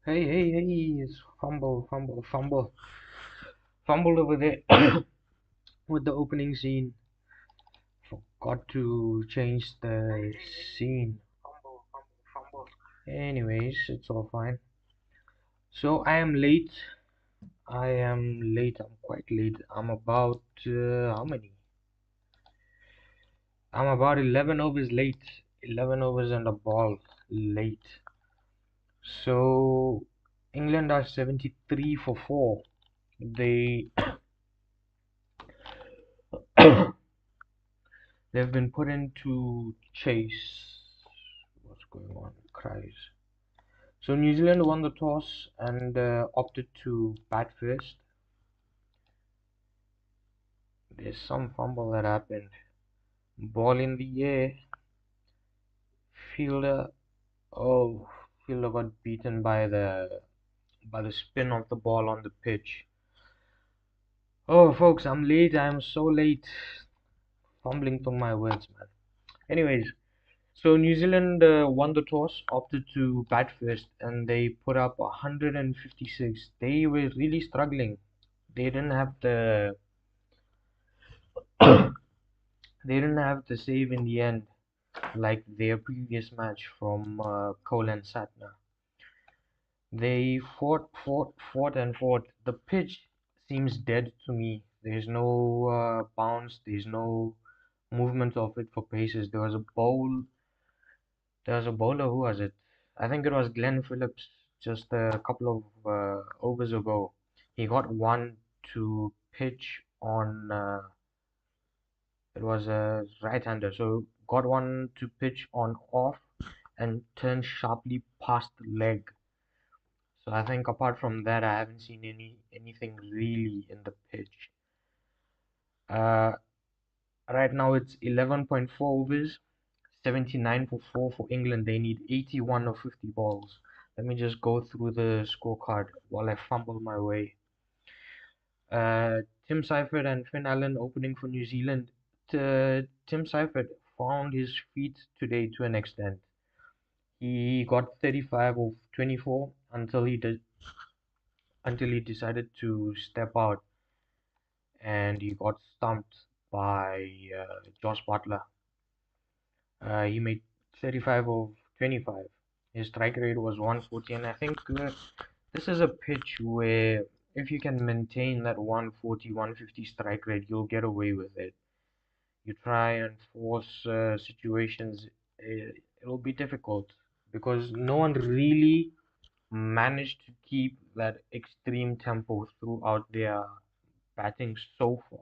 Hey, it's fumbled over there with the opening scene. Forgot to change the scene. Anyways, it's all fine. So I am late. I'm quite late. I'm about how many? I'm about 11 overs late. 11 overs and a ball late. So England are 73 for 4. They they've been put into chase. What's going on? Cries. So New Zealand won the toss and opted to bat first. There's some fumble that happened. Ball in the air. Fielder. Oh, fielder got beaten by the spin of the ball on the pitch. Oh, folks, I'm late. I'm so late. Fumbling through my words, man. Anyways, so New Zealand won the toss, opted to bat first, and they put up 156. They were really struggling. They didn't have the they didn't have the save in the end like their previous match from Cole and Satna. They fought. The pitch seems dead to me. There's no bounce. There's no movement of it for paces. There was a bowler. Who was it? I think it was Glenn Phillips. Just a couple of overs ago, he got one to pitch on. It was a right-hander, so got one to pitch on off and turned sharply past the leg. So I think apart from that, I haven't seen anything really in the pitch. Uh, right now it's 11.4 overs, 79 for 4 for England. They need 81 of 50 balls. Let me just go through the scorecard while I fumble my way. Tim Seifert and Finn Allen opening for New Zealand. Tim Seifert found his feet today to an extent. He got 35 of 24 until he decided to step out and he got stumped by Josh Butler. He made 35 of 25. His strike rate was 140, and I think this is a pitch where if you can maintain that 140, 150 strike rate, you'll get away with it. You try and force situations, it'll be difficult because no one really managed to keep that extreme tempo throughout their batting so far.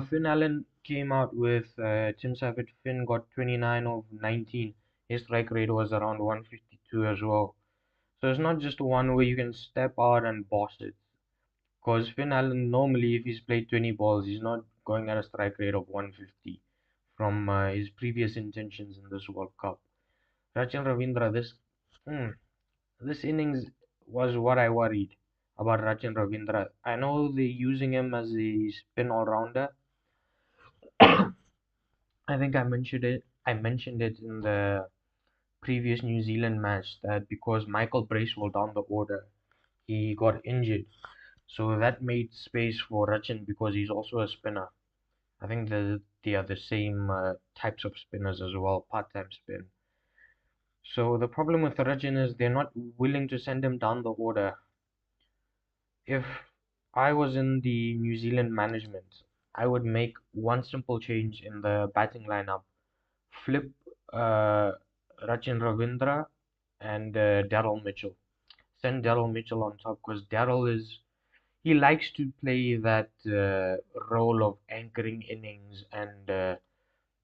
Finn Allen came out with Tim Savage. Finn got 29 of 19. His strike rate was around 152 as well. So it's not just one where you can step out and boss it. Because Finn Allen normally, if he's played 20 balls, he's not going at a strike rate of 150 from his previous intentions in this World Cup. Rachin Ravindra, this innings was what I worried about Rachin Ravindra. I know they're using him as a spin all-rounder. I think I mentioned it in the previous New Zealand match that because Michael Bracewell down the order, he got injured. So that made space for Rachin because he's also a spinner. I think they are the same types of spinners as well, part-time spin. So the problem with Rachin is they're not willing to send him down the order. If I was in the New Zealand management, I would make one simple change in the batting lineup. Flip uh, Rachin Ravindra and Daryl Mitchell. Send Daryl Mitchell on top because he likes to play that role of anchoring innings and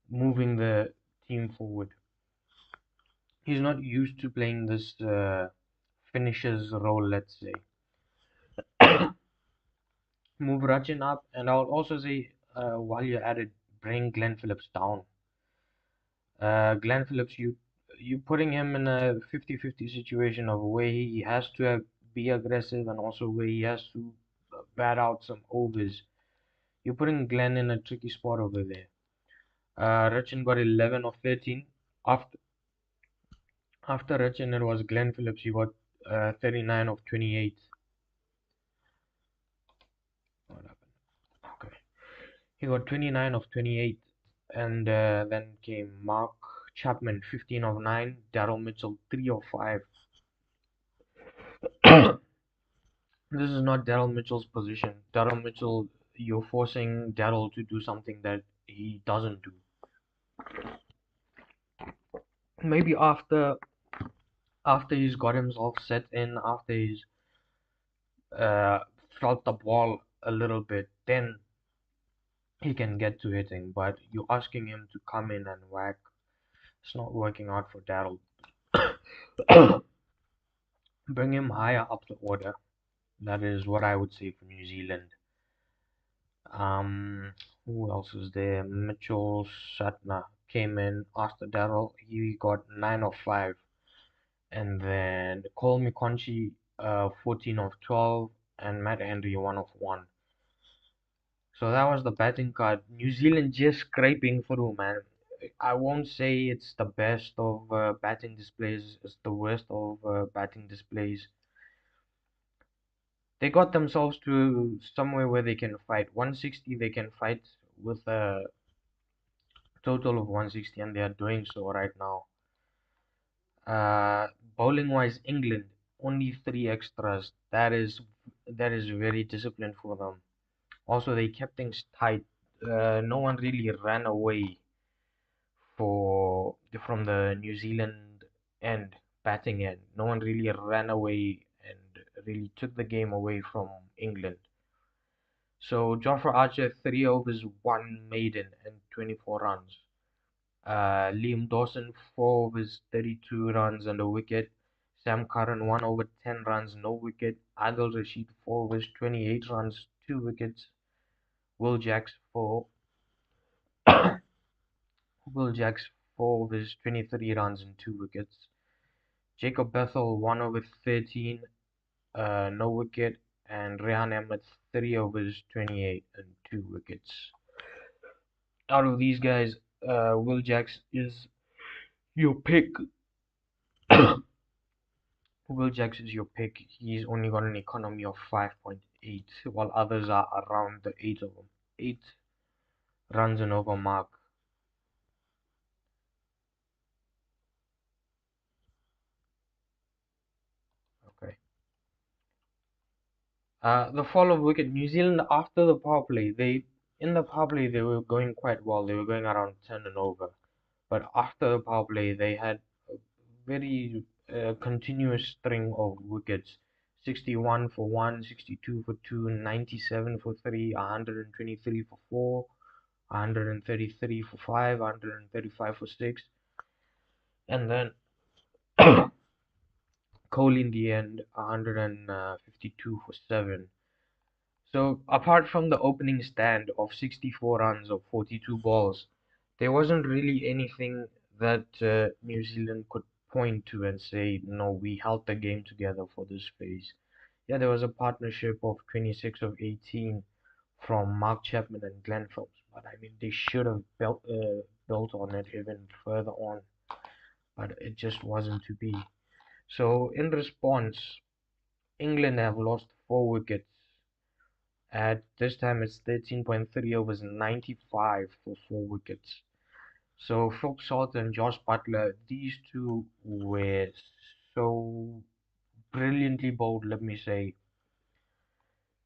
moving the team forward. He's not used to playing this finishes role, let's say. Move Rachin up, and I'll also say while you're at it, bring Glenn Phillips down. Glenn Phillips, you putting him in a 50-50 situation of where he has to be aggressive and also where he has to bat out some overs. You're putting Glenn in a tricky spot over there. Richard got 11 of 13. After Richard, it was Glenn Phillips. He got 39 of 28. What happened? Okay. He got 29 of 28. And then came Mark Chapman, 15 of 9. Daryl Mitchell, 3 of 5. This is not Daryl Mitchell's position. Daryl Mitchell, you're forcing Daryl to do something that he doesn't do. Maybe after he's got himself set in, after he's uh, felt the ball a little bit, then he can get to hitting. But you're asking him to come in and whack. It's not working out for Daryl. Bring him higher up the order. That is what I would say for New Zealand. Who else is there? Mitchell Shatner came in after Daryl. He got 9 of 5. And then Cole McConchie, 14 of 12. And Matt Henry, 1 of 1. So that was the batting card. New Zealand just scraping through, man. I won't say it's the best of batting displays. It's the worst of batting displays. They got themselves to somewhere where they can fight. 160, they can fight with a total of 160, and they are doing so right now. Bowling wise, England only 3 extras. That is very disciplined for them. Also, they kept things tight. No one really ran away for from the New Zealand end, batting end. No one really ran away and really took the game away from England. So Jofra Archer 3 overs, 1 maiden and 24 runs. Liam Dawson 4 overs, 32 runs and a wicket. Sam Curran 1 over, 10 runs, no wicket. Adil Rashid 4 overs, 28 runs, 2 wickets. Will Jacks 4 Will Jacks 4 overs, 23 runs and 2 wickets. Jacob Bethel 1 over 13, no wicket. And Rehan Ahmed 3 overs, 28 and 2 wickets. Out of these guys, Will Jacks is your pick. Will Jacks is your pick. He's only got an economy of 5.8, while others are around the 8 runs and over mark. Okay. The fall of wicket. New Zealand after the power play, in the power play they were going quite well. They were going around 10 and over, but after the power play they had a very continuous string of wickets. 61 for 1, 62 for 2, 97 for 3, 123 for 4, 133 for 5, 135 for 6, and then Cole in the end 152 for 7. So apart from the opening stand of 64 runs of 42 balls, there wasn't really anything that New Zealand could point to and say, no, we held the game together for this phase. Yeah, there was a partnership of 26 of 18 from Mark Chapman and Glenn Phillips, but I mean they should have built on it even further on, but it just wasn't to be. So in response, England have lost 4 wickets. At this time, it's 13.3 overs, 95 for 4 wickets. So Phil Salt and Josh Butler, these two were so brilliantly bowled, let me say.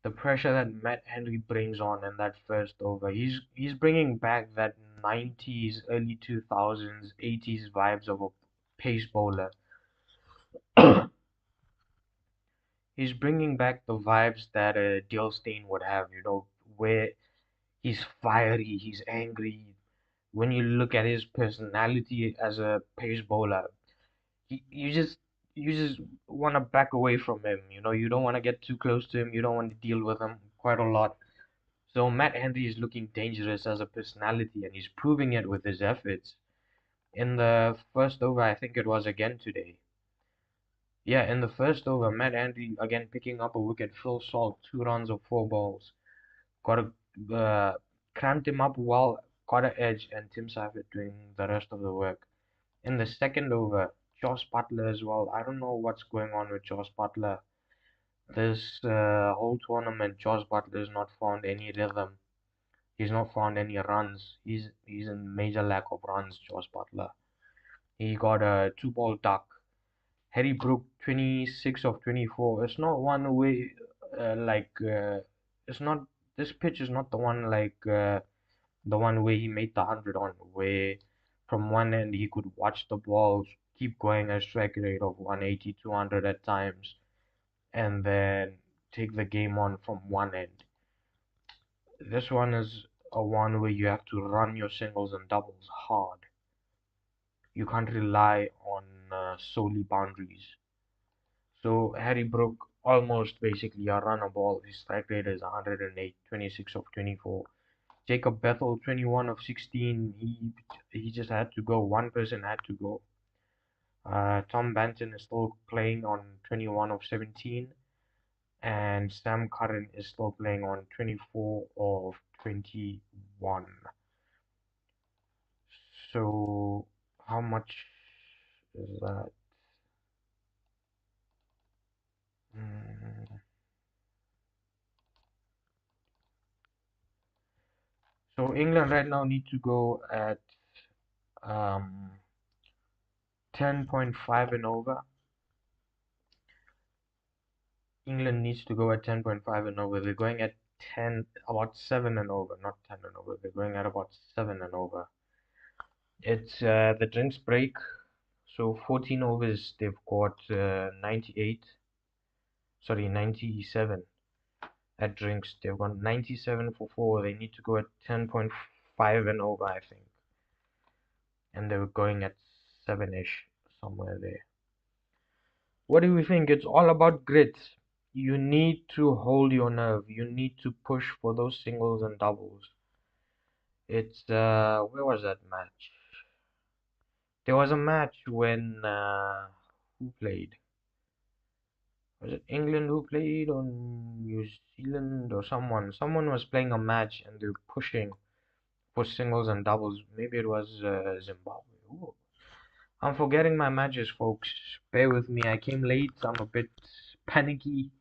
The pressure that Matt Henry brings on in that first over, he's bringing back that 90s, early 2000s, 80s vibes of a pace bowler. He's bringing back the vibes that Dale Steyn would have, where he's fiery, he's angry. When you look at his personality as a pace bowler, you just want to back away from him. You don't want to get too close to him. You don't want to deal with him quite a lot. So Matt Henry is looking dangerous as a personality, and he's proving it with his efforts. In the first over, I think it was again today. Yeah, in the first over, Matt Henry again picking up a wicket. Phil Salt 2 runs of 4 balls. Got a cramped him up well. got an edge, and Tim Seifert doing the rest of the work. In the second over, Josh Butler as well. I don't know what's going on with Josh Butler. This whole tournament, Josh Butler has not found any rhythm. He's not found any runs. He's in major lack of runs, Josh Butler. He got a two-ball duck. Harry Brook, 26 of 24. It's not one way it's not, this pitch is not the one the one where he made the 100 on, where from one end he could watch the balls keep going at a strike rate of 180, 200 at times, and then take the game on from one end. This one is a one where you have to run your singles and doubles hard. You can't rely on solely boundaries. So Harry Brook almost basically a runner ball. His strike rate is 108, 26 of 24. Jacob Bethel, 21 of 16. He just had to go. One person had to go. Tom Banton is still playing on 21 of 17, and Sam Curran is still playing on 24 of 21. So how much is that? Mm. So England right now need to go at um 10.5 and over. England needs to go at 10.5 and over. They're going at 10, about 7 and over, not 10 and over. They're going at about 7 and over. It's the drinks break. So 14 overs, they've got 98, sorry, 97 at drinks. They've got 97 for 4. They need to go at 10.5 and over, I think. And they were going at 7-ish, somewhere there. What do we think? It's all about grit. You need to hold your nerve. You need to push for those singles and doubles. It's where was that match? There was a match when who played? Was it England who played or New Zealand or someone? Someone was playing a match and they were pushing for singles and doubles. Maybe it was Zimbabwe. Ooh. I'm forgetting my matches, folks. Bear with me. I came late. I'm a bit panicky,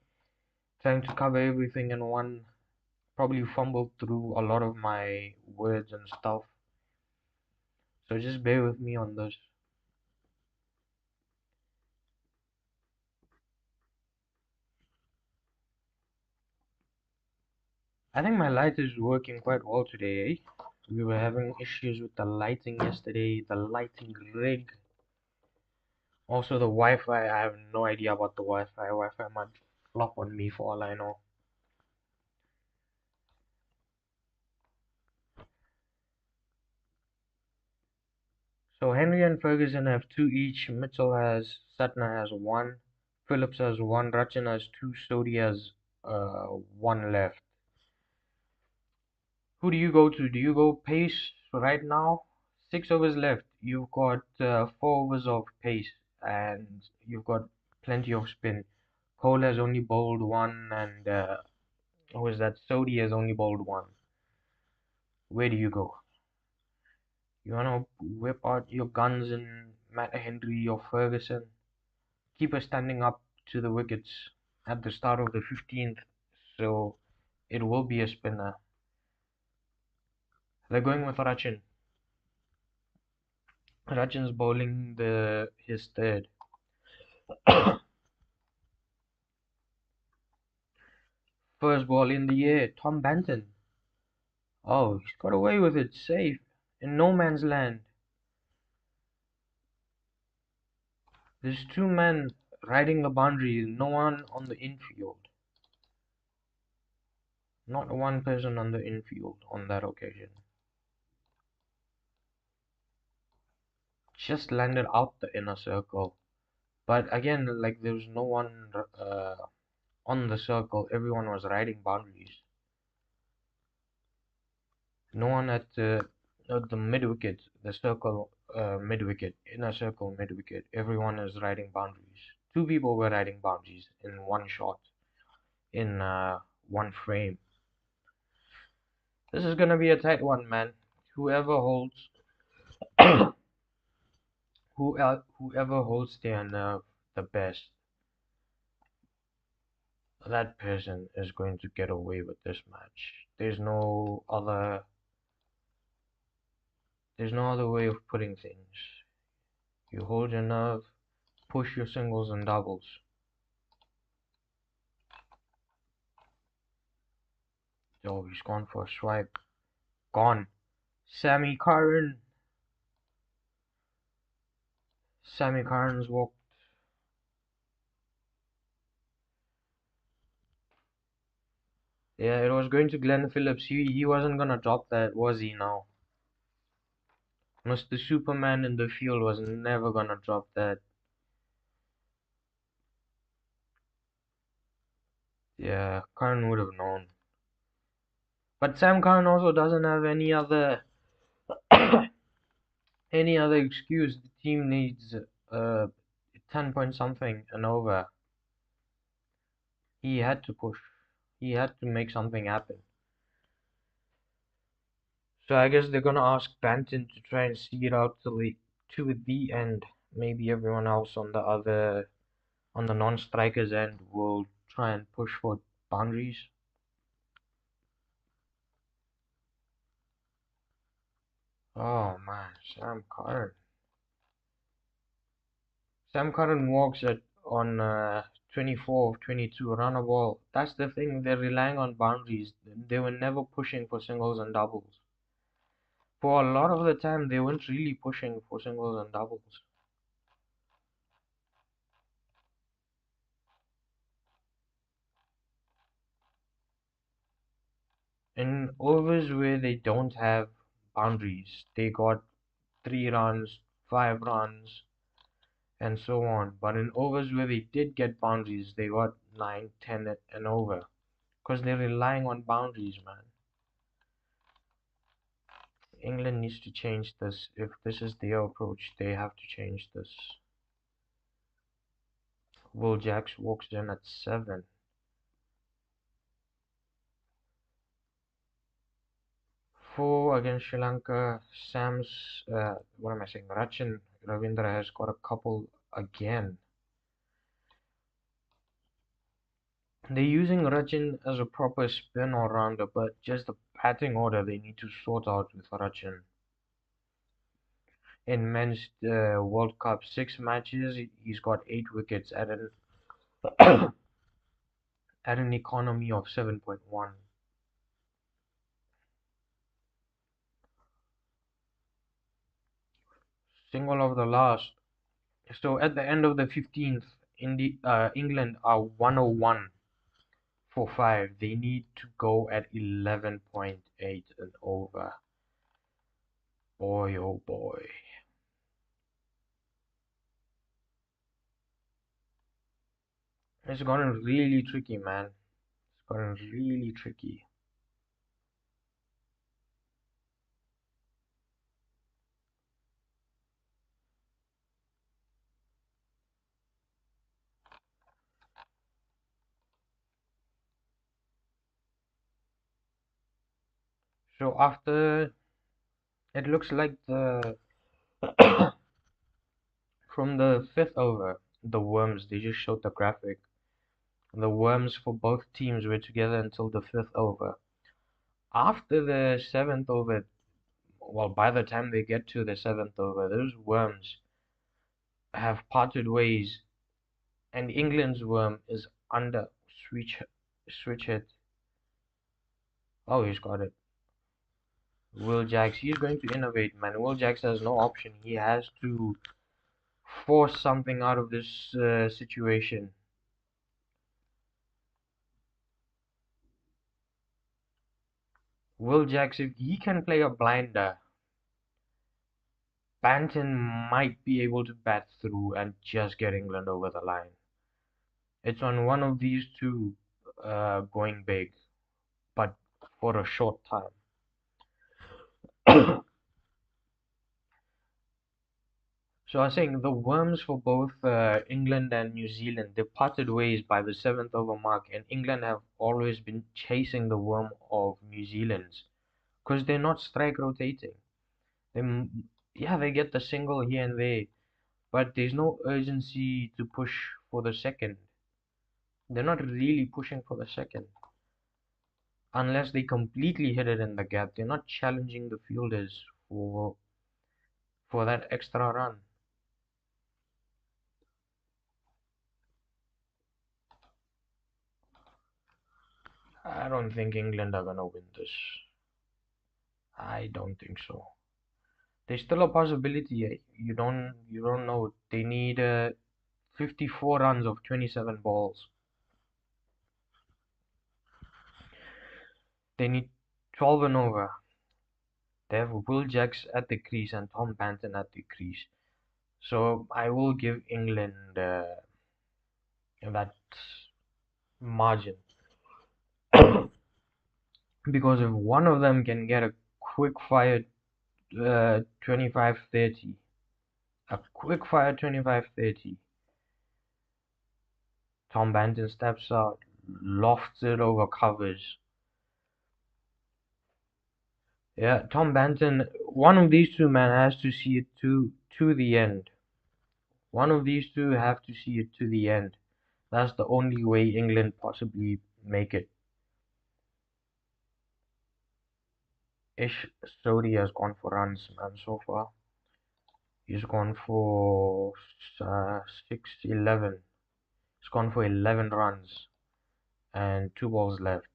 trying to cover everything in one. Probably fumbled through a lot of my words and stuff. So just bear with me on this. I think my light is working quite well today, eh? We were having issues with the lighting yesterday, the lighting rig. Also the Wi-Fi, I have no idea about the Wi-Fi. Wi-Fi might flop on me for all I know. So Henry and Ferguson have 2 each. Sutton has 1. Phillips has 1. Rachin has 2. Sodhi has 1 left. Who do you go to? Do you go pace right now? 6 overs left. You've got 4 overs of pace, and you've got plenty of spin. Cole has only bowled 1, and who is that? Sodhi has only bowled 1. Where do you go? You wanna whip out your guns in Matt Henry or Ferguson? Keeper standing up to the wickets at the start of the 15th, so it will be a spinner. They're going with Rachin. Rachin's bowling his third. First ball in the air, Tom Banton. Oh, he's got away with it, safe, in no man's land. There's 2 men riding the boundary, no one on the infield. Not one person on the infield on that occasion. Just landed out the inner circle. But again, like there was no one on the circle. Everyone was riding boundaries. No one at the mid wicket, the circle mid wicket, inner circle mid wicket. Everyone is riding boundaries. 2 people were riding boundaries in one shot, in one frame. This is gonna be a tight one, man. whoever holds whoever holds their nerve the best, that person is going to get away with this match. There's no other way of putting things. You hold your nerve, push your singles and doubles. Oh, he's gone for a swipe. Gone. Sammy Curran. Sammy Curran's walked. Yeah, it was going to Glenn Phillips. He wasn't gonna drop that, was he now? Mr. Superman in the field was never gonna drop that. Yeah, Curran would have known. But Sam Curran also doesn't have any other excuse. The team needs 10 point something and over. He had to push. He had to make something happen. So I guess they're gonna ask Banton to try and see it out to the end. Maybe everyone else on the non-strikers end will try and push for boundaries. Oh man, Sam Curran walks at on 24 of 22 run a ball. That's the thing. They're relying on boundaries. They were never pushing for singles and doubles. For a lot of the time, they weren't really pushing for singles and doubles. In overs where they don't have boundaries, they got 3 runs, 5 runs, and so on. But in overs where they did get boundaries, they got 9, 10, and over. Because they're relying on boundaries, man. England needs to change this. If this is their approach, they have to change this. Will Jacks walks in at 7. 4 against Sri Lanka. What am I saying? Rachin Ravindra has got a couple again. They're using Rachin as a proper spin all-rounder, but just the batting order they need to sort out with Rachin. In men's World Cup 6 matches, he's got 8 wickets at an economy of 7.1. Single of the last. So at the end of the 15th, England are 101 for 5. They need to go at 11.8 and over. Boy, oh boy. It's gotten really tricky, man. It's gotten really tricky. So after, it looks like from the 5th over, the worms, they just showed the graphic. The worms for both teams were together until the 5th over. After the 7th over, well, by the time they get to the 7th over, those worms have parted ways, and England's worm is under switch hit. Oh, he's got it. Will Jacks, he's going to innovate, man. Will Jacks has no option. He has to force something out of this situation. Will Jacks, if he can play a blinder, Banton might be able to bat through and just get England over the line. It's on one of these two going big, but for a short time. So I was saying the worms for both England and New Zealand, they parted ways by the 7th over mark, and England have always been chasing the worm of New Zealand's because they're not strike rotating. Yeah, they get the single here and there, but there's no urgency to push for the second. They're not really pushing for the second unless they completely hit it in the gap. They're not challenging the fielders for that extra run. I don't think England are gonna win this. I don't think so. There's still a possibility. You don't know. They need 54 runs of 27 balls. They need 12 and over. They have Will Jacks at the crease and Tom Banton at the crease. So I will give England that margin. Because if one of them can get a quick fire 25-30, a quick fire 25-30, Tom Banton steps out, lofts it over covers. Yeah, Tom Banton, one of these two men has to see it to the end. One of these two have to see it to the end. That's the only way England possibly make it. Ish Sodi has gone for runs, man, so far. He's gone for 6-11. He's gone for 11 runs and 2 balls left.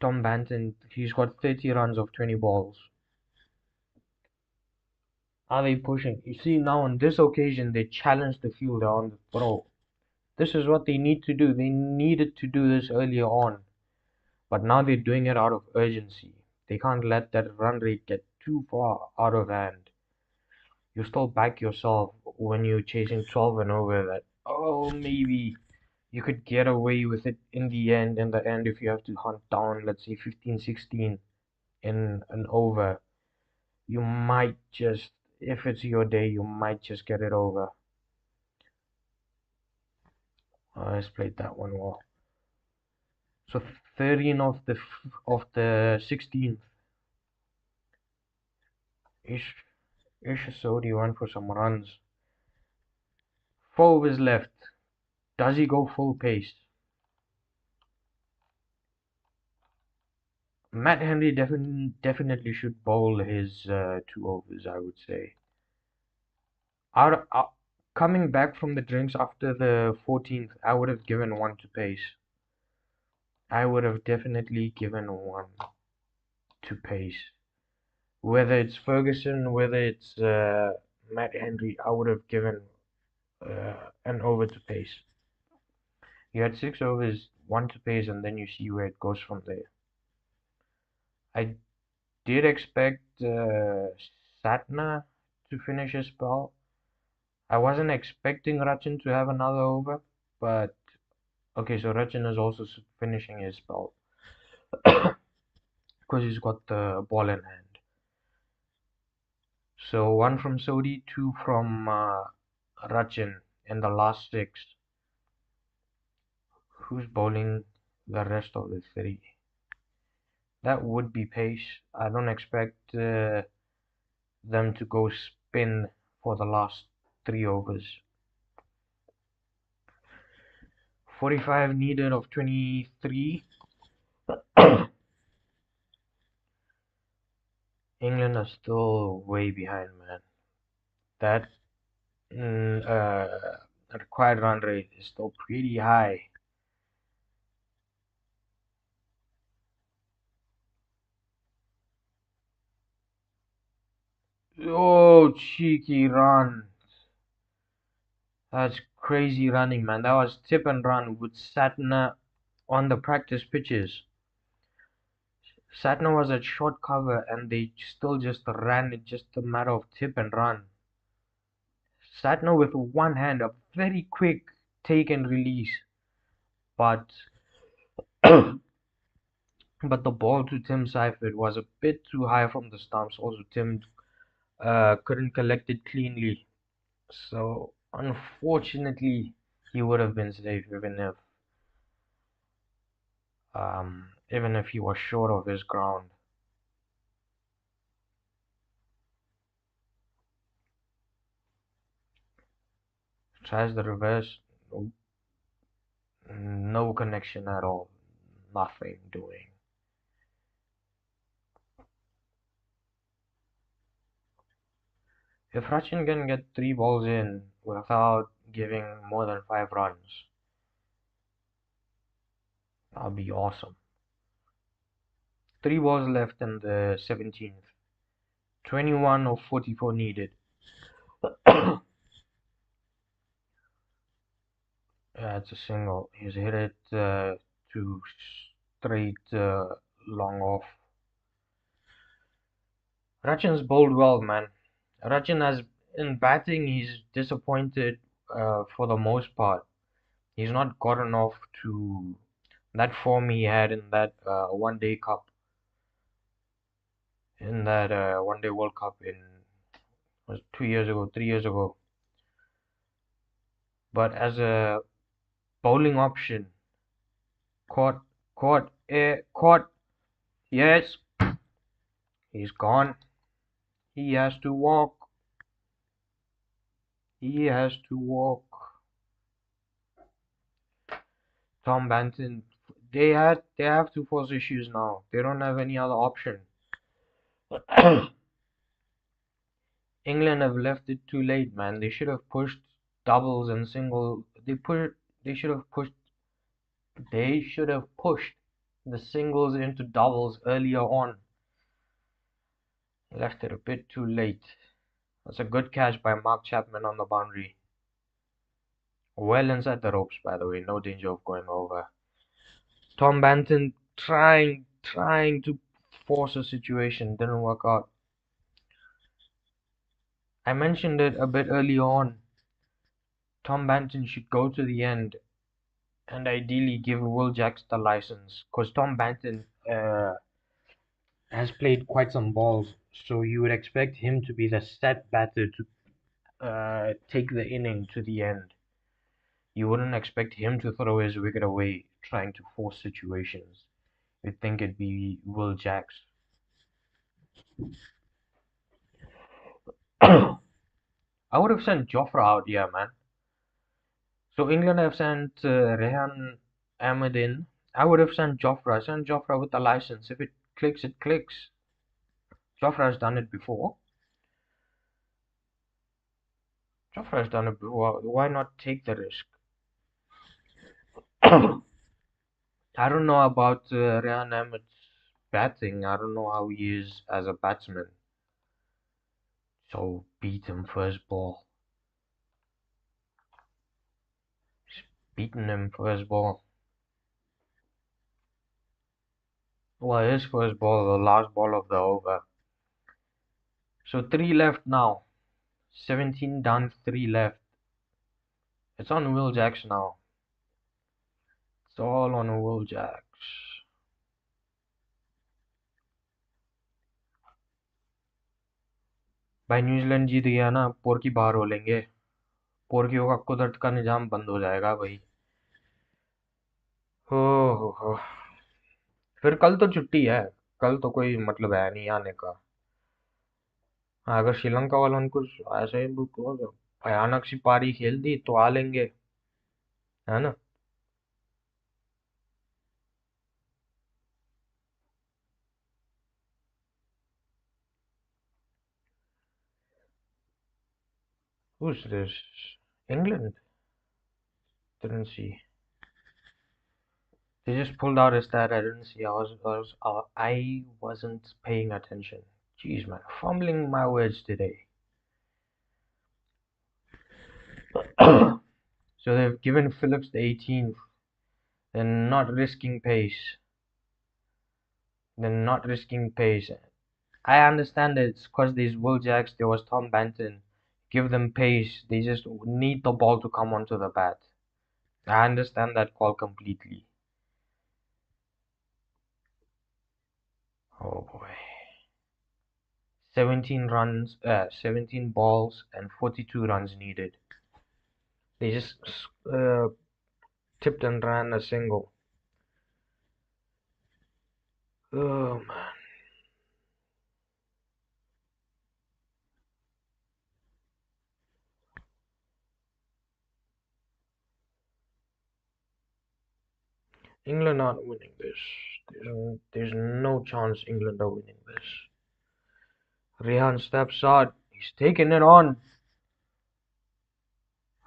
Tom Banton, he's got 30 runs of 20 balls. Are they pushing? You see, now on this occasion, they challenged the fielder on the throw. This is what they need to do. They needed to do this earlier on. But now they're doing it out of urgency. They can't let that run rate get too far out of hand. You still back yourself when you're chasing 12 and over that, oh, maybe you could get away with it in the end. In the end, if you have to hunt down, let's say 15, 16 in an over, you might just, if it's your day, you might just get it over. Let's play that one well. So 13 of the 16th. Ish Sodi went for some runs. 4 overs left. Does he go full pace? Matt Henry definitely should bowl his 2 overs, I would say. Coming back from the drinks after the 14th, I would have given 1 to pace. I would have definitely given 1 to pace. Whether it's Ferguson, whether it's Matt Henry, I would have given an over to pace. You had 6 overs, 1 to pace, and then you see where it goes from there. I did expect Satna to finish his spell. I wasn't expecting Rachin to have another over, but okay, so Rachin is also finishing his spell because he's got the ball in hand. So 1 from Sodi, 2 from Rachin in the last 6. Who's bowling the rest of the 3? That would be pace. I don't expect them to go spin for the last 3 overs. 45 needed of 23. England are still way behind, man. That required run rate is still pretty high. Oh, cheeky run. That's crazy running, man. That was tip and run with Satna on the practice pitches. Satna was at short cover and they still just ran it, just a matter of tip and run. Satna with one hand, a very quick take and release. But but the ball to Tim Seifert was a bit too high from the stumps. Also, Tim couldn't collect it cleanly. So unfortunately, he would have been safe even even if he was short of his ground. Tries the reverse. No connection at all. Nothing doing. If Rachin can get 3 balls in without giving more than 5 runs, that'll be awesome. 3 balls left in the 17th. 21 of 44 needed. Yeah, it's a single. He's hit it to straight long off. Rachin's bowled well, man. Rachin has, in batting, he's disappointed for the most part. He's not gotten off to that form he had in that one day cup, in that one day World Cup in was 2 years ago, 3 years ago. But as a bowling option, caught, caught, yes, he's gone. He has to walk. He has to walk. Tom Banton, they have to force issues now. They don't have any other option. England have left it too late, man. They should have pushed doubles and single. They should have pushed. They should have pushed the singles into doubles earlier on. Left it a bit too late. That's a good catch by Mark Chapman on the boundary. Well inside the ropes, by the way. No danger of going over. Tom Banton trying to force a situation. Didn't work out. I mentioned it a bit early on. Tom Banton should go to the end and ideally give Will Jacks the license, because Tom Banton has played quite some balls, so you would expect him to be the set batter to take the inning to the end. You wouldn't expect him to throw his wicket away trying to force situations. You'd think it'd be Will Jacks. I would have sent Jofra out, yeah, man. So England have sent Rehan Ahmed in. I would have sent Jofra. Send Jofra with the license. If it clicks, it clicks. Jofra has done it before. Jofra has done it before. Why not take the risk? I don't know about Rehan Ahmed's batting. I don't know how he is as a batsman. So beat him first ball. Beaten him first ball. Well, his first ball, the last ball of the over. So 3 left now. 17 done, 3 left. It's on Will Jacks now. It's all on Will Jacks. भाई New Zealand जीत गया ना, पोर्की बाहर हो लेंगे. पोर्कियों का कुदरत का निजाम बंद हो जाएगा भाई. हो. फिर कल तो छुट्टी है. कल तो कोई मतलब है नहीं आने का. हाँ, अगर श्रीलंका वालों ने कुछ ऐसे ही भयानक सी पारी खेल दी तो आ लेंगे, है ना. Who's this? England? Didn't see. They just pulled out a stat I didn't see. I wasn't paying attention. Jeez, man, fumbling my words today. So they've given Phillips the 18th. They're not risking pace. They're not risking pace. I understand that it's because there's Will Jacks, there was Tom Banton. Give them pace. They just need the ball to come onto the bat. I understand that call completely. Oh boy. 17 runs, 17 balls and 42 runs needed. They just tipped and ran a single. Oh man. England aren't winning this. There's no chance England are winning this. Rehan steps out. He's taking it on.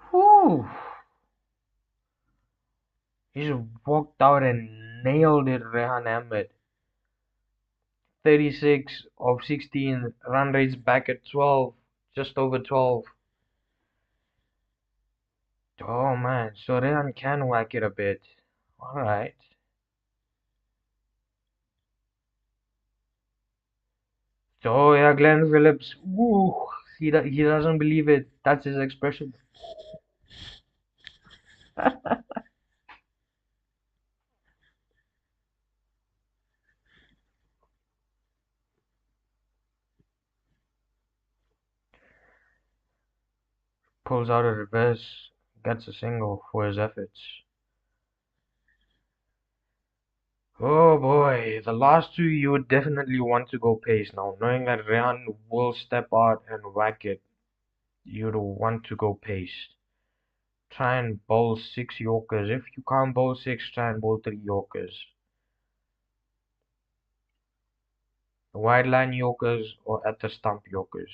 Whew. He's walked out and nailed it, Rehan Ahmed. 36 of 16. Run rates back at 12. Just over 12. Oh man, so Rehan can whack it a bit. Alright. So yeah, Glenn Phillips. Woo. He doesn't believe it. That's his expression. Pulls out a reverse, gets a single for his efforts. Oh boy, the last two you would definitely want to go pace now. Knowing that Rehan will step out and whack it, you'd want to go pace. Try and bowl 6 Yorkers. If you can't bowl 6, try and bowl 3 Yorkers. Wide line Yorkers or at the stump Yorkers.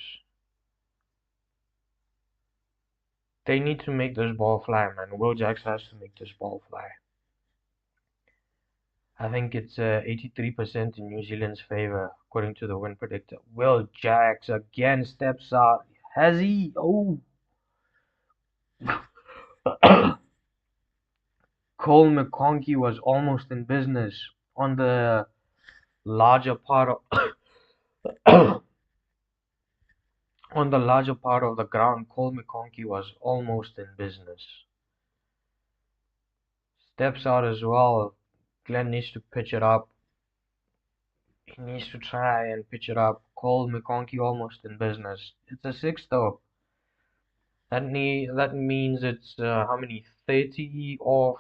They need to make this ball fly, man. Will Jacks has to make this ball fly. I think it's 83% in New Zealand's favor, according to the win predictor. Will Jacks again steps out. Has he? Oh. Cole McConkey was almost in business on the larger part of on the larger part of the ground. Cole McConkey was almost in business. Steps out as well. Glenn needs to pitch it up. He needs to try and pitch it up. Cole McConkey almost in business. It's a 6 though. That means it's how many? 30 or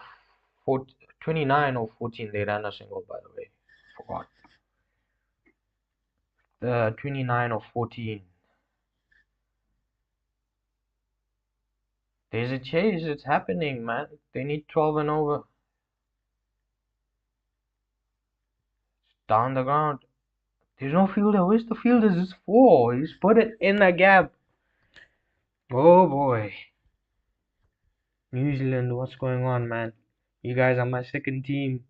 40, 29 or 14. They ran a single, by the way. Forgot. 29 or 14. There's a chase. It's happening, man. They need 12 and over. Down the ground. There's no fielder. Where's the fielder? It's 4. He's put it in the gap. Oh boy. New Zealand, what's going on, man? You guys are my second team.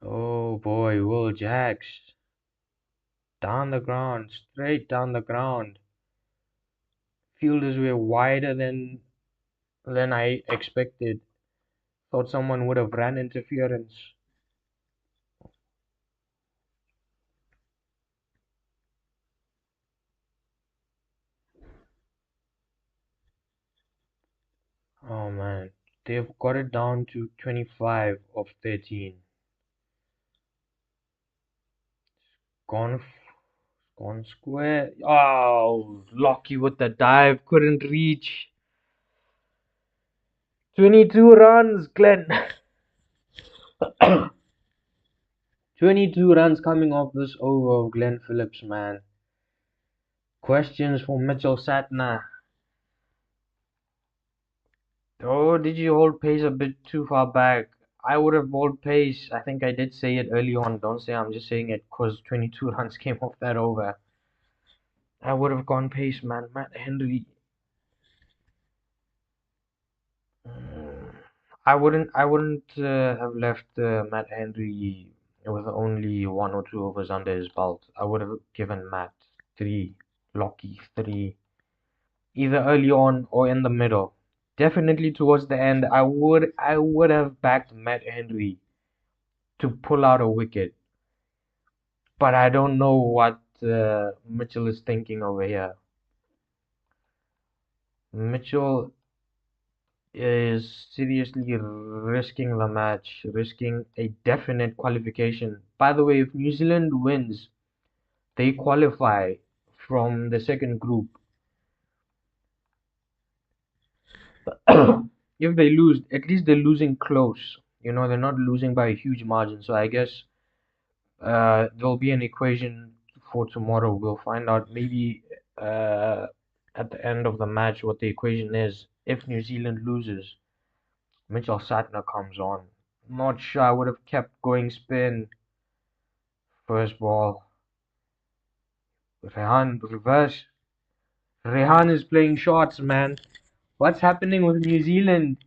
Oh boy, Will Jacks. Down the ground, straight down the ground. Fielders were wider than I expected. Thought someone would have ran interference. Oh man, they've got it down to 25 of 13. Gone, gone square. Oh, Lockie with the dive, couldn't reach. 22 runs, Glenn. 22 runs coming off this over of Glenn Phillips, man. Questions for Mitchell Satner. Oh, did you hold pace a bit too far back? I would have bowled pace. I think I did say it early on. Don't say I'm just saying it because 22 runs came off that over. I would have gone pace, man. Matt Henry. I wouldn't have left Matt Henry with only 1 or 2 overs under his belt. I would have given Matt 3, Lockie 3, either early on or in the middle. Definitely towards the end, I would have backed Matt Henry to pull out a wicket, but I don't know what Mitchell is thinking over here. Mitchell is seriously risking the match, risking a definite qualification. By the way, if New Zealand wins, they qualify from the second group. If they lose, at least they're losing close. they're not losing by a huge margin. So I guess there'll be an equation for tomorrow. We'll find out maybe at the end of the match what the equation is. If New Zealand loses, Mitchell Satner comes on. Not sure I would have kept going spin. First ball. Rehan reverse. Rehan is playing shots, man. What's happening with New Zealand?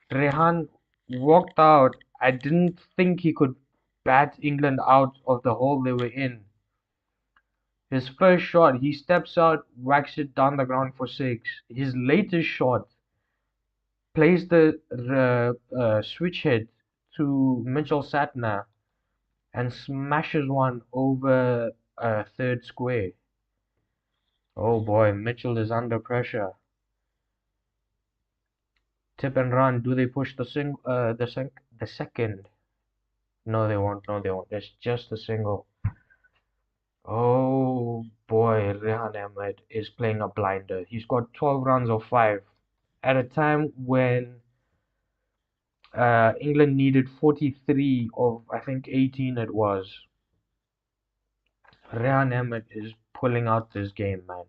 Rehan walked out. I didn't think he could bat England out of the hole they were in. His first shot, he steps out, whacks it down the ground for six. His latest shot plays the switch hit to Mitchell Satner and smashes one over third square. Oh boy, Mitchell is under pressure. Tip and run. Do they push the second? No, they won't. No, they won't. It's just a single. Oh boy, Rehan Ahmed is playing a blinder. He's got 12 runs of 5 at a time when England needed 43 of, I think, 18 it was. Rehan Ahmed is pulling out this game, man.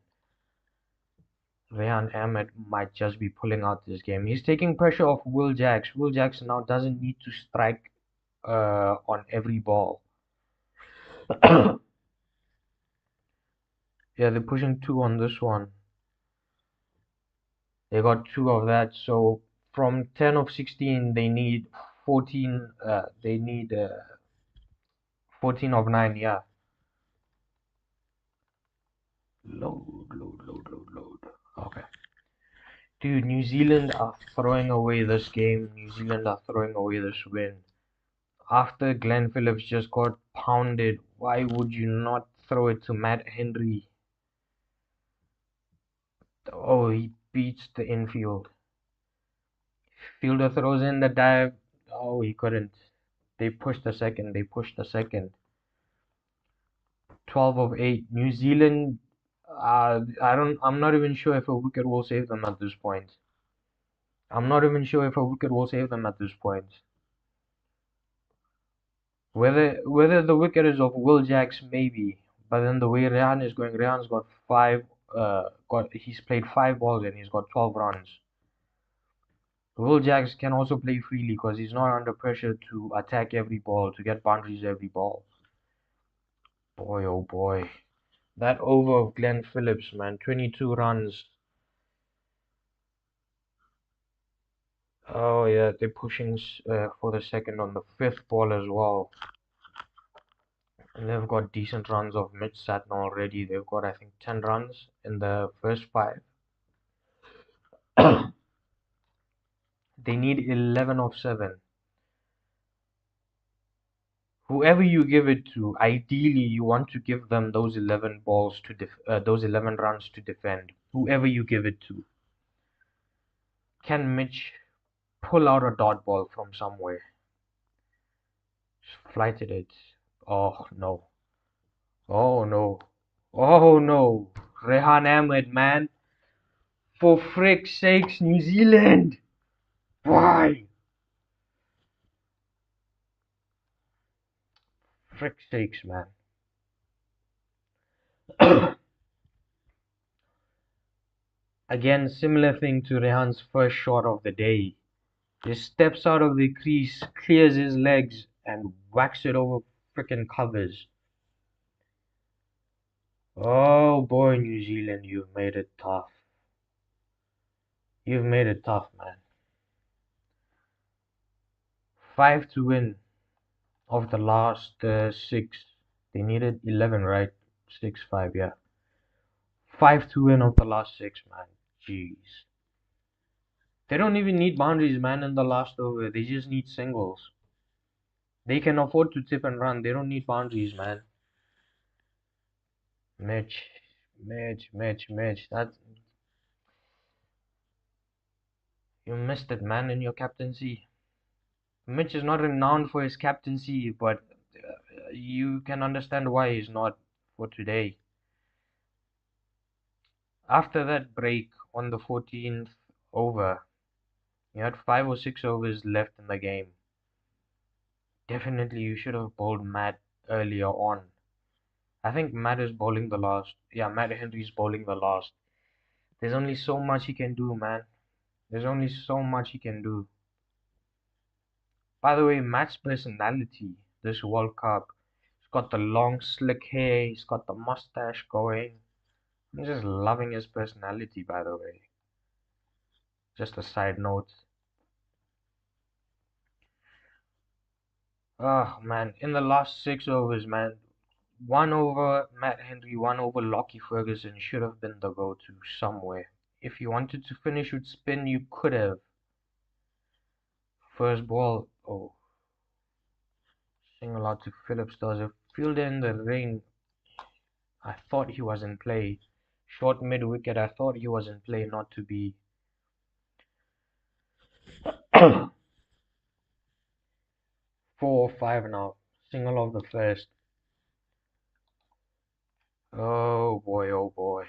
Rehan Ahmed might just be pulling out this game. He's taking pressure off Will Jacks. Will Jacks now doesn't need to strike on every ball. Yeah, they're pushing 2 on this one. They got 2 of that. So from 10 of 16, they need 14. They need 14 of 9. Yeah. Load. Okay. Dude, New Zealand are throwing away this game. New Zealand are throwing away this win. After Glenn Phillips just got pounded, why would you not throw it to Matt Henry? Oh, he beats the infield. Fielder throws in the dive. Oh, he couldn't. They pushed the second. 12 of 8. New Zealand, I'm not even sure if a wicket will save them at this point. Whether the wicket is of Will Jacks, maybe. But then the way Rehan is going, Rehan's got he's played 5 balls and he's got 12 runs. Will Jacks can also play freely because he's not under pressure to attack every ball, to get boundaries every ball. Boy, oh boy. That over of Glenn Phillips, man. 22 runs. Oh, yeah, they're pushing for the second on the 5th ball as well. And they've got decent runs of Mitch Satner already. They've got, I think, 10 runs in the first 5. They need 11 of 7. Whoever you give it to, ideally you want to give them those 11 balls to those 11 runs to defend. Whoever you give it to. Can Mitch pull out a dot ball from somewhere? Just flighted it. Oh no. Oh no. Oh no. Rehan Ahmed, man. For frick's sakes, New Zealand. Why? Frick's sakes, man. Again, similar thing to Rehan's first shot of the day. He steps out of the crease, clears his legs, and whacks it over frickin' covers. Oh boy, New Zealand, you've made it tough. You've made it tough, man. 5 to win of the last 6. They needed 11, right? 6-5, yeah. 5 to win of the last 6, man. Jeez. They don't even need boundaries, man, in the last over. They just need singles. They can afford to tip and run. They don't need boundaries, man. Mitch. That's, you missed it, man, in your captaincy. Mitch is not renowned for his captaincy, but you can understand why he's not for today. After that break on the 14th over, You had 5 or 6 overs left in the game. Definitely you should have bowled Matt earlier on. I think Matt is bowling the last. Yeah, Matt Henry's bowling the last. There's only so much he can do, man. There's only so much he can do. By the way, Matt's personality this World Cup. He's got the long slick hair, he's got the mustache going. I'm just loving his personality, by the way. Just a side note. Oh man, in the last 6 overs, man, 1 over Matt Henry, 1 over Lockie Ferguson should have been the go-to somewhere. If you wanted to finish with spin, you could have. First ball, oh, single out to Phillips. There was a fielder in the ring. I thought he was in play. Short mid wicket, I thought he was in play, not to be. 4 or 5 now. Single of the first. Oh boy, oh boy.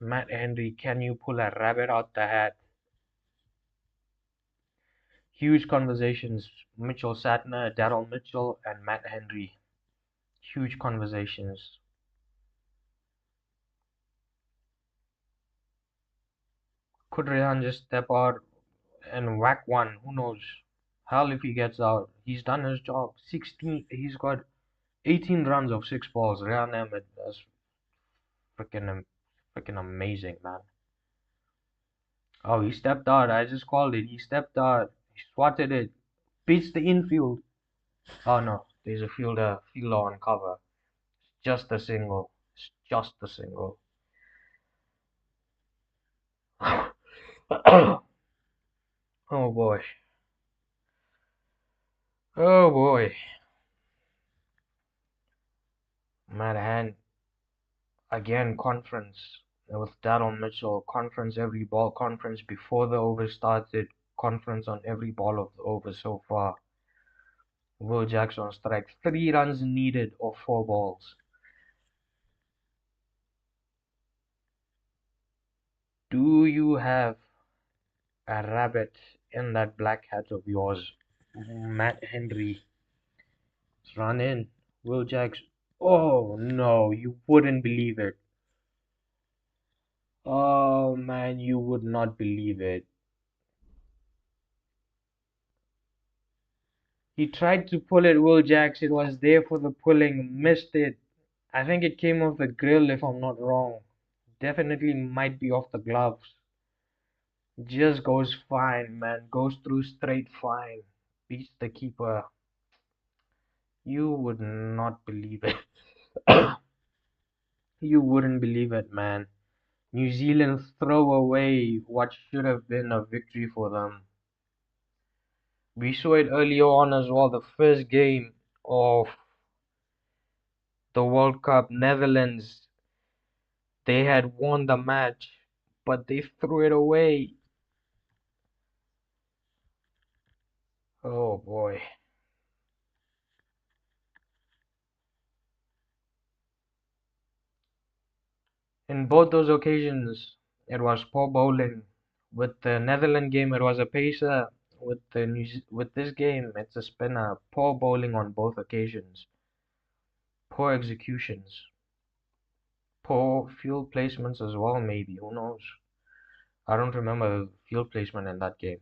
Matt Henry, can you pull a rabbit out the hat? Huge conversations. Mitchell Satner, Daryl Mitchell, and Matt Henry. Huge conversations. Could Rehan just step out and whack one? Who knows? Hell, if he gets out, he's done his job. 16. He's got 18 runs of 6 balls. Rehan Ahmed, that's freaking amazing, man. Oh, he stepped out. I just called it. He stepped out. He swatted it. Beats the infield. Oh no, there's a fielder on cover. Just a single. It's just a single. Oh boy. Oh boy. Man, again, conference with Daryl Mitchell. Conference every ball. Conference before the over started. Conference on every ball of the over so far. Will Jackson on strike. 3 runs needed of 4 balls. Do you have a rabbit in that black hat of yours, Matt Henry? Run in. Will Jacks. Oh no, you wouldn't believe it. Oh man, you would not believe it. He tried to pull it, Will Jacks. It was there for the pulling, missed it. I think it came off the grill if I'm not wrong. Definitely might be off the gloves. Just goes fine, man. Goes through straight fine. Beats the keeper. You would not believe it. You wouldn't believe it, man. New Zealand throw away what should have been a victory for them. We saw it earlier on as well. The first game of the World Cup, Netherlands, they had won the match, but they threw it away. Oh boy. In both those occasions, it was poor bowling. With the Netherlands game, it was a pacer. With this game, it's a spinner. Poor bowling on both occasions. Poor executions. Poor field placements as well, maybe. Who knows? I don't remember the field placement in that game.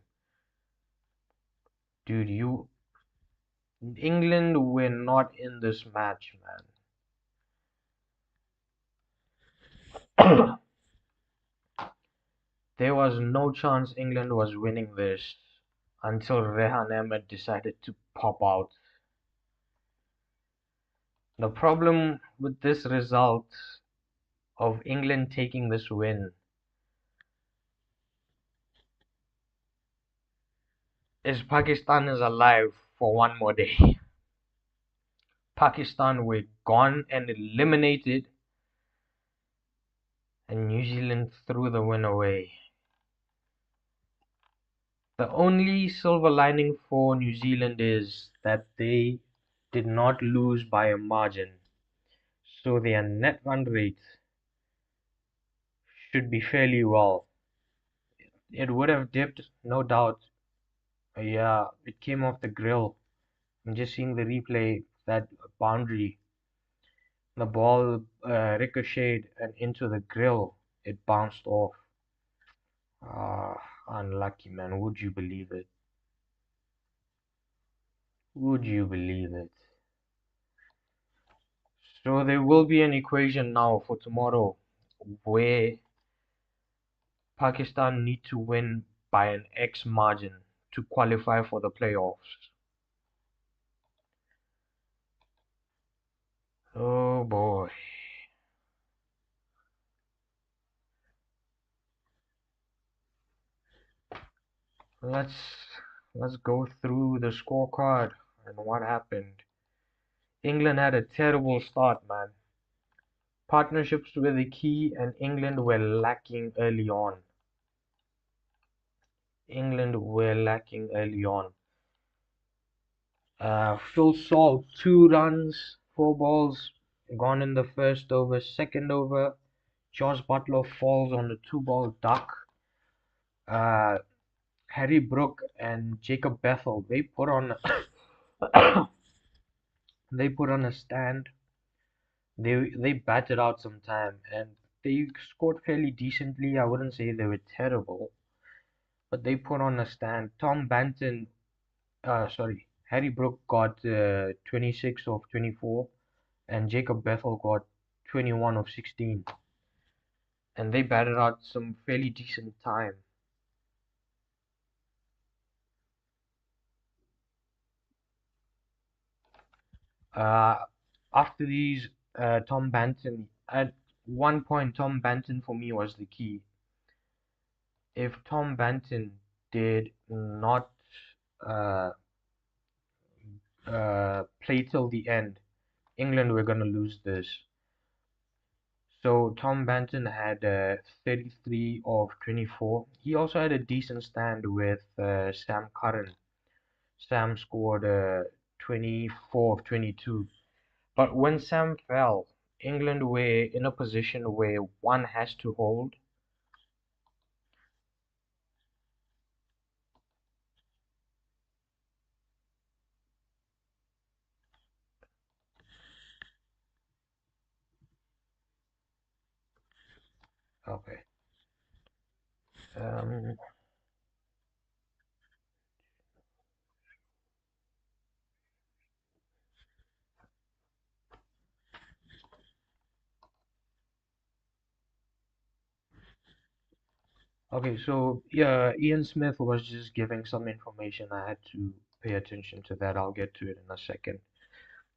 Dude, England were not in this match, man. There was no chance England was winning this until Rehan Ahmed decided to pop out. The problem with this result of England taking this win is Pakistan is alive for one more day. Pakistan were gone and eliminated, and New Zealand threw the win away. The only silver lining for New Zealand is that they did not lose by a margin, so their net run rate should be fairly well. It would have dipped, no doubt, Yeah, it came off the grill. I'm just seeing the replay, that boundary. The ball ricocheted and into the grill. It bounced off. Ah, unlucky, man. Would you believe it? Would you believe it? So there will be an equation now for tomorrow where Pakistan need to win by an X margin to qualify for the playoffs. Oh boy. Let's let's go through the scorecard and what happened. England had a terrible start, man. Partnerships were the key and England were lacking early on. England were lacking early on. Phil Salt, 2 runs, 4 balls, gone in the first over. Second over, Josh Butler falls on the 2-ball duck. Uh, Harry Brook and Jacob Bethel, they put on a stand. They batted out some time and they scored fairly decently. I wouldn't say they were terrible, but they put on a stand. Harry Brook got 26 of 24, and Jacob Bethel got 21 of 16, and they batted out some fairly decent time. Uh, After these, Tom Banton, at one point, Tom Banton for me was the key. If Tom Banton did not uh, play till the end, England were going to lose this. So Tom Banton had 33 of 24. He also had a decent stand with Sam Curran. Sam scored 24 of 22. But when Sam fell, England were in a position where one has to hold. Okay. Um, okay, so yeah, Ian Smith was just giving some information. I had to pay attention to that. I'll get to it in a second.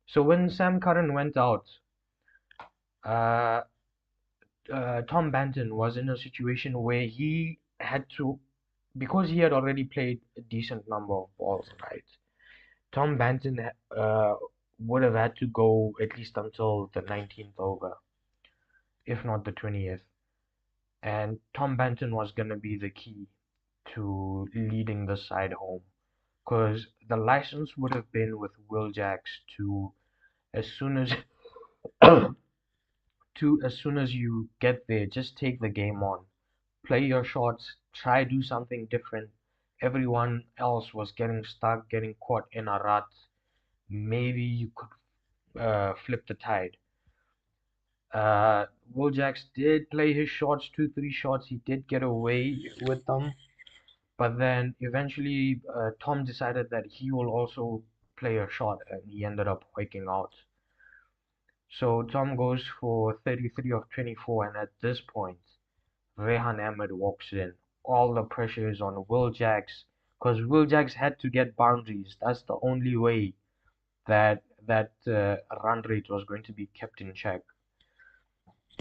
So when Sam Curran went out, uh, Tom Banton was in a situation where he had to, because he had already played a decent number of balls, right? Tom Banton would have had to go at least until the 19th over, if not the 20th. And Tom Banton was going to be the key to leading the side home, because the license would have been with Will Jacks to, as soon as as soon as you get there, just take the game on. Play your shots, try do something different. Everyone else was getting stuck, getting caught in a rut. Maybe you could flip the tide. Will Jacks did play his shots, 2, 3 shots. He did get away with them, but then eventually Tom decided that he will also play a shot, and he ended up waking out. So Tom goes for 33 of 24, and at this point, Rehan Ahmed walks in. All the pressure is on Will Jacks, because Will Jacks had to get boundaries. That's the only way that run rate was going to be kept in check.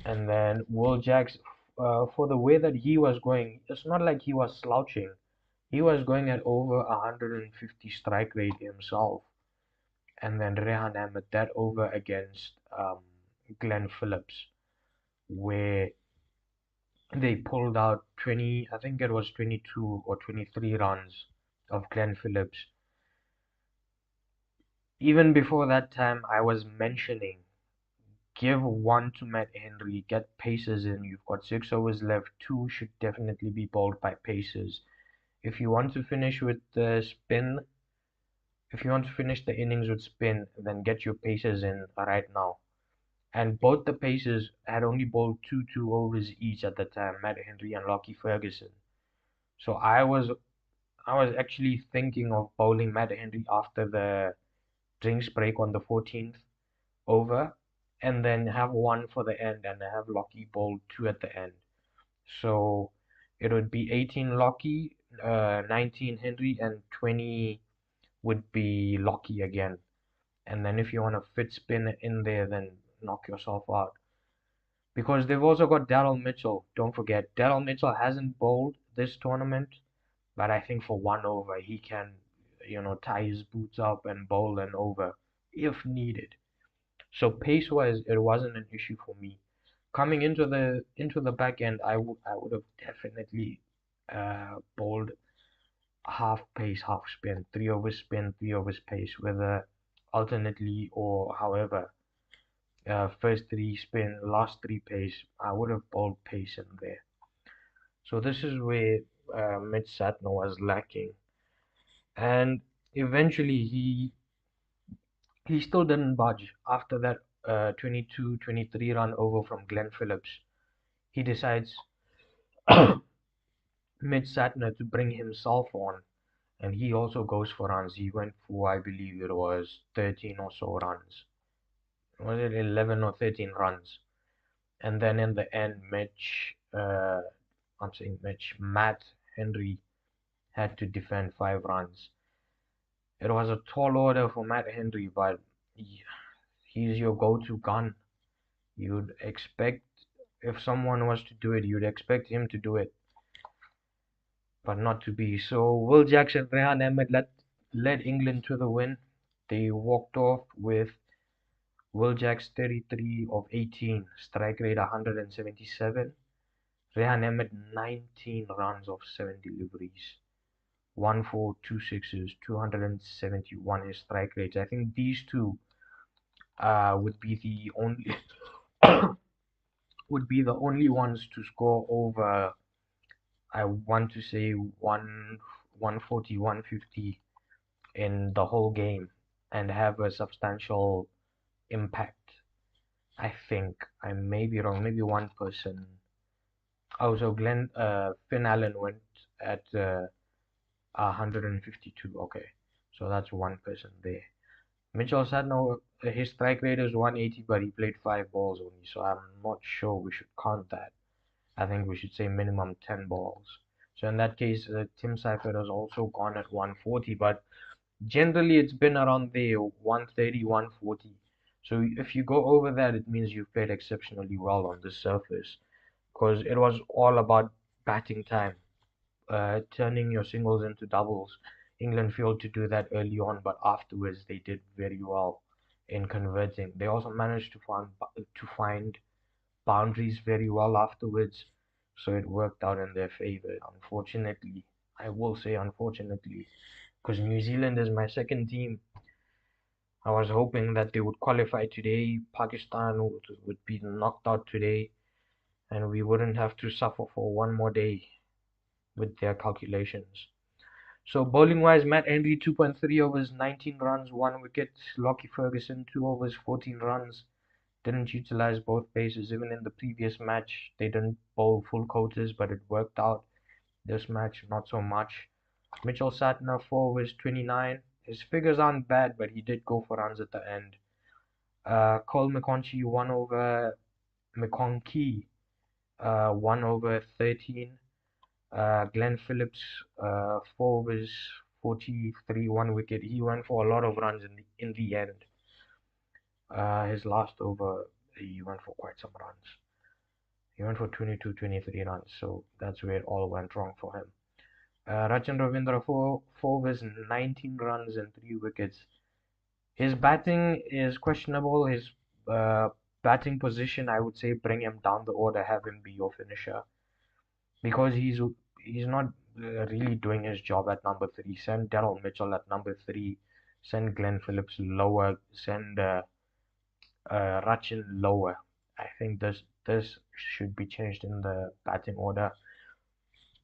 And then Will Jacks, for the way that he was going, it's not like he was slouching. He was going at over 150 strike rate himself. And then Rehan Ahmed that over against Glenn Phillips, where they pulled out 20, I think it was 22 or 23 runs of Glenn Phillips. Even before that time, I was mentioning give one to Matt Henry, get paces in. You've got 6 overs left. Two should definitely be bowled by paces. If you want to finish with the spin, if you want to finish the innings with spin, then get your paces in right now. And both the paces had only bowled 2 overs each at the time, Matt Henry and Lockie Ferguson. So I was actually thinking of bowling Matt Henry after the drinks break on the 14th over, and then have one for the end and have Lockie bowl two at the end. So it would be 18 Lockie, 19 Henry, and 20 would be Lockie again. And then if you want to fit spin in there, then knock yourself out. Because they've also got Daryl Mitchell. Don't forget, Daryl Mitchell hasn't bowled this tournament, but I think for 1 over he can, tie his boots up and bowl an over if needed. So pace-wise, it wasn't an issue for me. Coming into the back end, I would have definitely bowled half pace, half spin, 3 overs spin, 3 overs pace, whether alternately or however. First three spin, last three pace. I would have bowled pace in there. So this is where Mitch Satner was lacking, and eventually he still didn't budge after that 22-23 run over from Glenn Phillips. He decides Mitch Satner to bring himself on, and he also goes for runs. He went for, I believe it was 13 or so runs. Was it 11 or 13 runs? And then in the end, Matt Henry had to defend 5 runs. It was a tall order for Matt Henry, but he's your go-to gun. You'd expect, if someone was to do it, you'd expect him to do it, but not to be. So Will Jackson, Rehan Ahmed led England to the win. They walked off with Will Jacks 33 of 18, strike rate 177. Rehan Ahmed 19 runs of 7 deliveries, 1 4, 2 sixes, 271 his strike rates. I think these two would be the only ones to score over, I want to say, 140, 150 in the whole game and have a substantial impact. I think I may be wrong. Maybe one person. Oh, so Finn Allen went at 152. Okay, so that's one person there. Mitchell Sadno, his strike rate is 180, but he played 5 balls only, so I'm not sure we should count that. I think we should say minimum 10 balls. So in that case, Tim Seifert has also gone at 140, but generally it's been around there, 130, 140. So if you go over that, it means you've played exceptionally well on this surface, because it was all about batting time, turning your singles into doubles. England failed to do that early on, but afterwards they did very well in converting. They also managed to find boundaries very well afterwards, so it worked out in their favor. Unfortunately, I will say unfortunately, because New Zealand is my second team. I was hoping that they would qualify today. Pakistan would be knocked out today, and we wouldn't have to suffer for one more day with their calculations. So bowling wise, Matt Henry 2.3 overs, 19 runs, 1 wicket. Lockie Ferguson 2 overs, 14 runs. Didn't utilize both bases. Even in the previous match, they didn't bowl full quotas, but it worked out. This match, not so much. Mitchell Satner 4 overs, 29. His figures aren't bad, but he did go for runs at the end. Cole McConchie 1 over, McConkey 1 over, 13. Glenn Phillips 4 overs, 43, 1 wicket. He went for a lot of runs in the end. His last over, he went for quite some runs. He went for 22, 23 runs, so that's where it all went wrong for him. Rachin Ravindra 4 overs, 19 runs and 3 wickets. His batting is questionable. His batting position, I would say, bring him down the order, have him be your finisher, because he's not really doing his job at number 3. Send Daryl Mitchell at number 3. Send Glenn Phillips lower. Send Rachin lower. I think this should be changed in the batting order.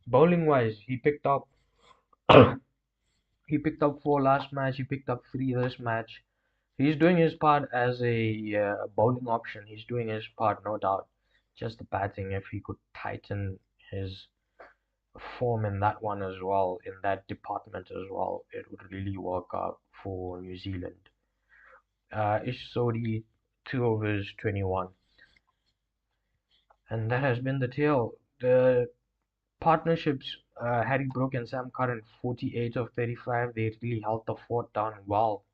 Bowling wise, he picked up He picked up 4 last match. He picked up 3 this match. He's doing his part as a bowling option. He's doing his part, no doubt. Just the batting, if he could tighten his form in that one as well, in that department as well, it would really work out for New Zealand. Ish Sodi, 2 overs, 21. And that has been the tale. The partnerships, Harry Brook and Sam Curran, 48 of 35. They really held the fort down well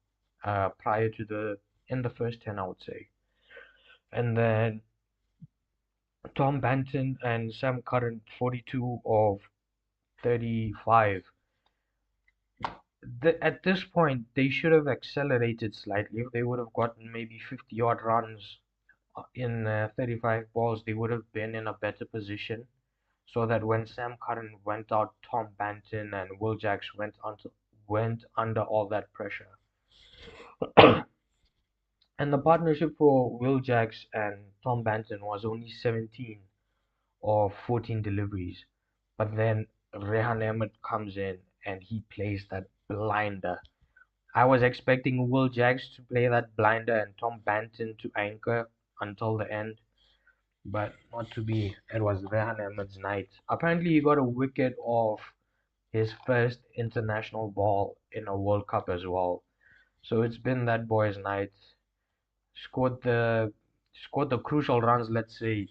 prior to in the first 10, I would say. And then Tom Banton and Sam Curran, 42 of 35. At this point, they should have accelerated slightly. If they would have gotten maybe 50 odd runs in 35 balls, they would have been in a better position. So that when Sam Curran went out, Tom Banton and Will Jacks went under all that pressure. And the partnership for Will Jacks and Tom Banton was only 17 or 14 deliveries. But then Rehan comes in and he plays that blinder. I was expecting Will Jacks to play that blinder and Tom Banton to anchor until the end, but not to be. It was Rehan Ahmed's night. Apparently, he got a wicket off his first international ball in a World Cup as well. So it's been that boy's night. Scored the scored the crucial runs, let's say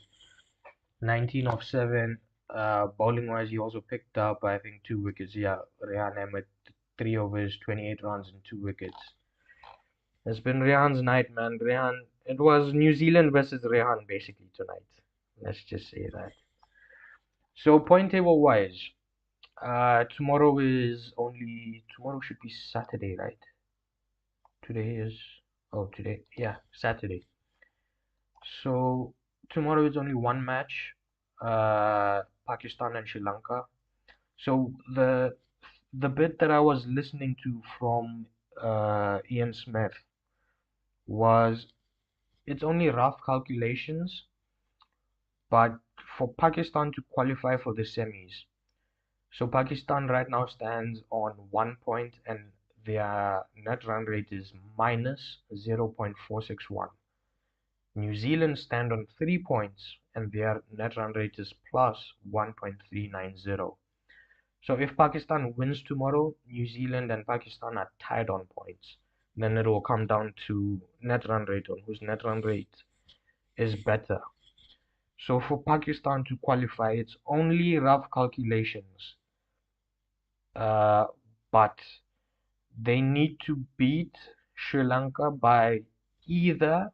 19 of 7. Bowling wise, he also picked up, I think, 2 wickets. Yeah, Rehan Ahmed, 3 overs, 28 runs, and 2 wickets. It's been Rehan's night, man. Rehan, it was New Zealand versus Rehan basically tonight. Let's just say that. So, point table wise, tomorrow should be Saturday, right? Today is, yeah, Saturday. So, tomorrow is only one match, Pakistan and Sri Lanka. So the bit that I was listening to from Ian Smith was it's only rough calculations, but for Pakistan to qualify for the semis. So Pakistan right now stands on 1 point and their net run rate is minus 0.461. New Zealand stand on 3 points and their net run rate is plus 1.390. So if Pakistan wins tomorrow, New Zealand and Pakistan are tied on points. Then it will come down to net run rate, on whose net run rate is better. So for Pakistan to qualify, it's only rough calculations. But they need to beat Sri Lanka by either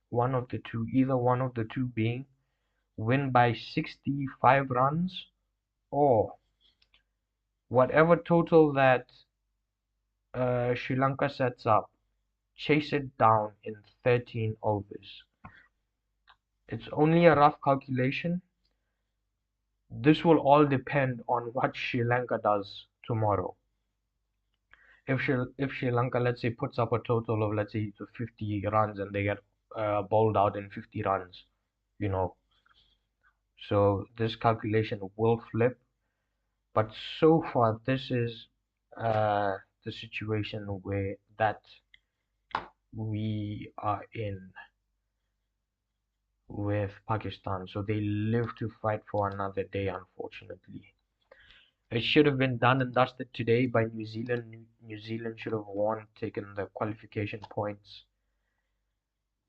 one of the two being win by 65 runs or whatever total that Sri Lanka sets up, chase it down in 13 overs. It's only a rough calculation. This will all depend on what Sri Lanka does tomorrow. If Sri Lanka, let's say, puts up a total of, let's say, 50 runs and they get bowled out in 50 runs, you know. So this calculation will flip. But so far, this is the situation where that we are in with Pakistan. So they live to fight for another day, unfortunately. It should have been done and dusted today by New Zealand. New Zealand should have won, taken the qualification points,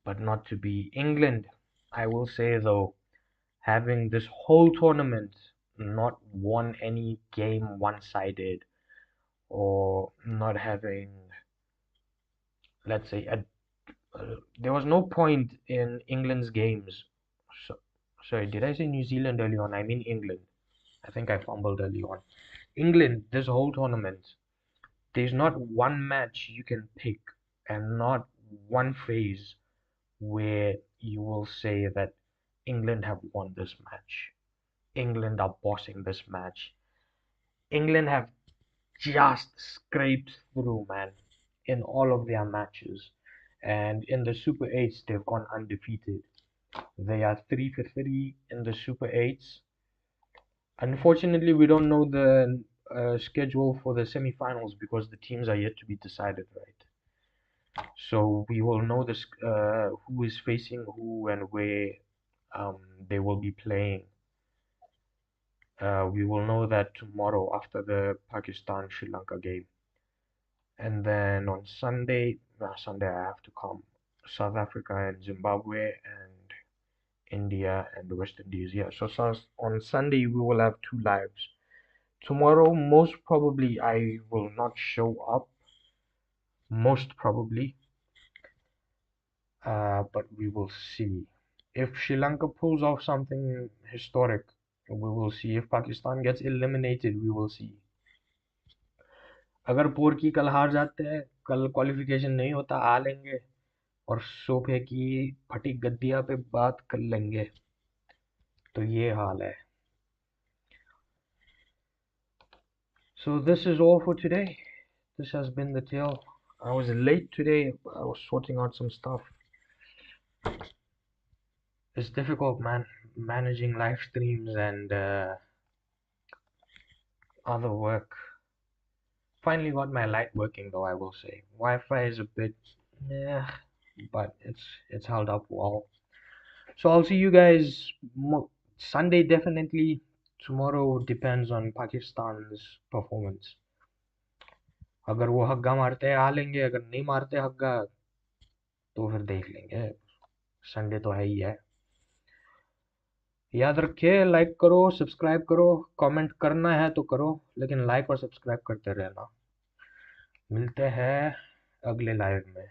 but not to be. England, I will say though, having this whole tournament not won any game one-sided, or not having, let's say, there was no point in England's games. Sorry, did I say New Zealand early on? I mean England. I think I fumbled early on. England, this whole tournament, there's not one match you can pick and not one phase where you will say that England have won this match. England are bossing this match. England have just scraped through, man, in all of their matches. And in the Super 8s, they've gone undefeated. They are 3 for 3 in the Super 8s. Unfortunately, we don't know the schedule for the semi-finals because the teams are yet to be decided, right? So we will know this who is facing who and where they will be playing. We will know that tomorrow after the Pakistan Sri Lanka game, and then on Sunday I have to come. South Africa and Zimbabwe and India and the West Indies. Yeah, so on Sunday we will have two lives. Tomorrow, most probably, I will not show up. Most probably, but we will see. If Sri Lanka pulls off something historic, we will see. If Pakistan gets eliminated, we will see. अगर पोर की कल हार जाते हैं, कल qualification नहीं होता, आ लेंगे और सोफे की फटी गद्दिया पे बात कर लेंगे. तो ये हाल है. So this is all for today. This has been the tale. I was late today. I was sorting out some stuff. It's difficult, man, managing live streams and other work. Finally got my light working though, I will say. Wi-Fi is a bit, yeah, but it's held up well. So I'll see you guys Sunday definitely. Tomorrow depends on Pakistan's performance. अगर वो हग्गा मारते हैं आ लेंगे, अगर नहीं मारते हग्गा तो फिर देख लेंगे. संडे तो है ही है. याद रखिए, लाइक करो, सब्सक्राइब करो, कमेंट करना है तो करो, लेकिन लाइक और सब्सक्राइब करते रहना. मिलते हैं अगले लाइव में.